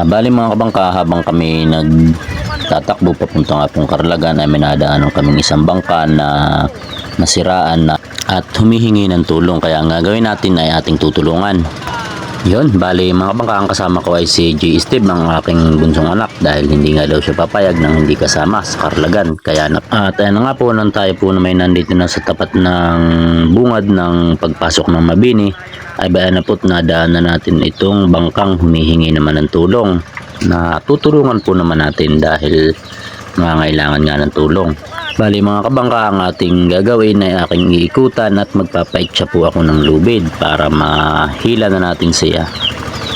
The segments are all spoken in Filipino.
Bali mga kabangka, habang kami nagtatakbo papunta nga pong Karlagan ay may nadaanan kaming isang bangka na nasiraan na at humihingi ng tulong, kaya ang gagawin natin ay ating tutulungan. Yun, bali mga kabangka, ang kasama ko ay si J. Steve, ang aking bunsong anak, dahil hindi nga daw siya papayag nang hindi kasama sa Karlagan. At ayan nga po, nang tayo po na may nandito na sa tapat ng bungad ng pagpasok ng Mabini, ay bayan na po't nadaan na natin itong bangkang humihingi naman ng tulong, na tutulungan po naman natin dahil nangangailangan nga ng tulong. Bali mga kabangka, ang ating gagawin ay aking iikutan at magpapaitsa po ako ng lubid para mahila na natin siya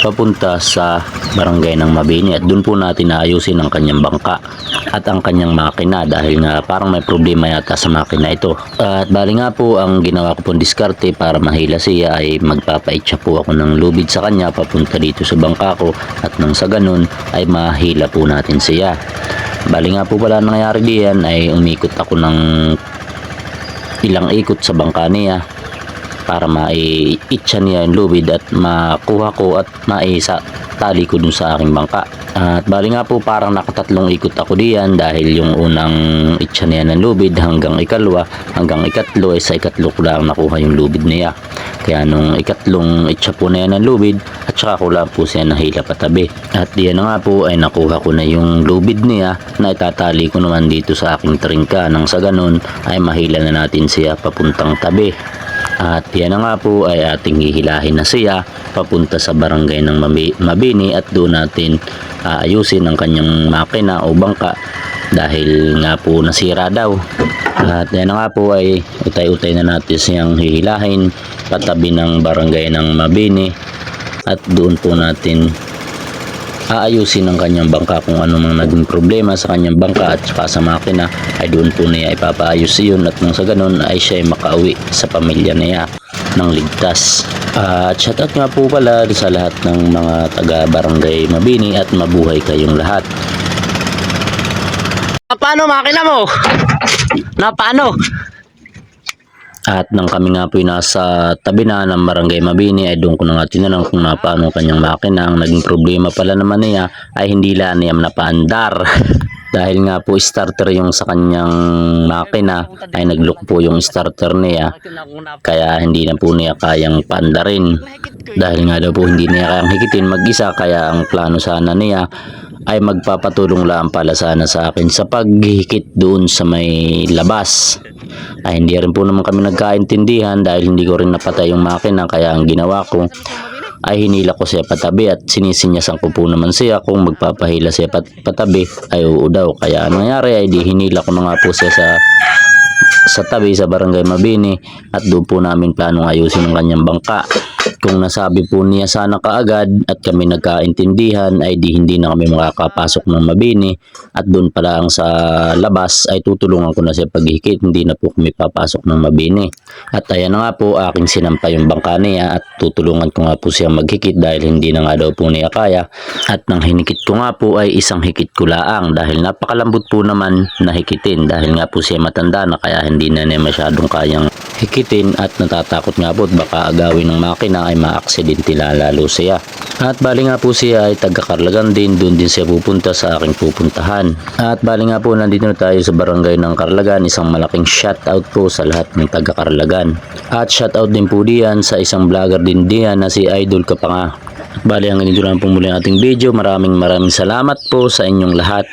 papunta sa barangay ng Mabini, at doon po natin naayusin ang kanyang bangka at ang kanyang makina, dahil nga parang may problema yata sa makina ito. At bali nga po, ang ginawa ko pong diskarte para mahila siya ay magpapaitsa po ako ng lubid sa kanya papunta dito sa bangka ko, at nang sa ganun ay mahila po natin siya. Bali nga po pala nangyari diyan ay umikot ako ng ilang ikot sa bangka niya para maiitsa niya yung lubid at makuha ko at maisa tali ko dun sa aking bangka. At bali nga po, parang nakatatlong ikot ako diyan, dahil yung unang itsa niya ng lubid hanggang ikalwa, hanggang ikatlo ay sa ikatlo ko lang nakuha yung lubid niya. Kaya nung ikatlong itsa po na yan ng lubid, at saka ko lang po siya nahila patabi. At diyan na nga po ay nakuha ko na yung lubid niya, na itatali ko naman dito sa aking tringka, nang sa ganun ay mahila na natin siya papuntang tabi. At yan na nga po ay ating hihilahin na siya papunta sa barangay ng Mabini, at doon natin ayusin ang kanyang makina o bangka, dahil nga po nasira daw. At yan na nga po ay utay-utay na natin siyang hihilahin patabi ng barangay ng Mabini, at doon po natin aayusin ang kanyang bangka. Kung ano mang naging problema sa kanyang bangka at saka sa makina ay doon po niya ipapaayos yun, at nang sa ganun ay siya ay makauwi sa pamilya niya ng ligtas. At shoutout nga po pala sa lahat ng mga taga barangay Mabini, at mabuhay kayong lahat. Paano makina mo? Na paano? At nang kami nga po nasa tabi na ng barangay Mabini ay doon ko na nga tinanong kung paano kanyang makina. Ang naging problema pala naman niya ay hindi lang niya napaandar dahil nga po starter yung sa kanyang makina, ay nagloko po yung starter niya, kaya hindi na po niya kayang paandarin, dahil nga daw po hindi niya kayang hikitin mag-isa. Kaya ang plano sana niya ay magpapatulong lang pala sana sa akin sa paghihikit doon sa may labas. Ay hindi rin po naman kami nagkaintindihan, dahil hindi ko rin napatay yung makina, kaya ang ginawa ko ay hinila ko siya patabi, at sinisinyasan ko po naman siya kung magpapahila siya patabi ay oo daw. Kaya ang nangyari ay di hinila ko na nga po siya sa tabi sa barangay Mabini, at doon po namin planong ayusin ang kanyang bangka. Kung nasabi po niya sana kaagad at kami nagkaintindihan ay hindi na kami makakapasok ng Mabini, at doon pa lang sa labas ay tutulungan ko na siya paghihikit, hindi na po kami papasok ng Mabini. At ayan na nga po, aking sinampa yung bangka niya at tutulungan ko nga po siya maghikit, dahil hindi na nga daw po niya kaya. At nang hinikit ko nga po ay isang hikit ko laang, dahil napakalambot po naman na hikitin, dahil nga po siya matanda na, kaya hindi na niya masyadong kayang hikitin, at natatakot nga po baka agawin ng makina ay maaksidente lalo siya. At bali nga po siya ay taga Karlagan din, doon din siya pupunta sa aking pupuntahan. At bali nga po, nandito na tayo sa barangay ng Karlagan. Isang malaking shoutout po sa lahat ng taga Karlagan, at shoutout din po diyan sa isang vlogger din diyan na si Idol Kapanga. Bali, ang ganito lang po muli ang ating video. Maraming salamat po sa inyong lahat.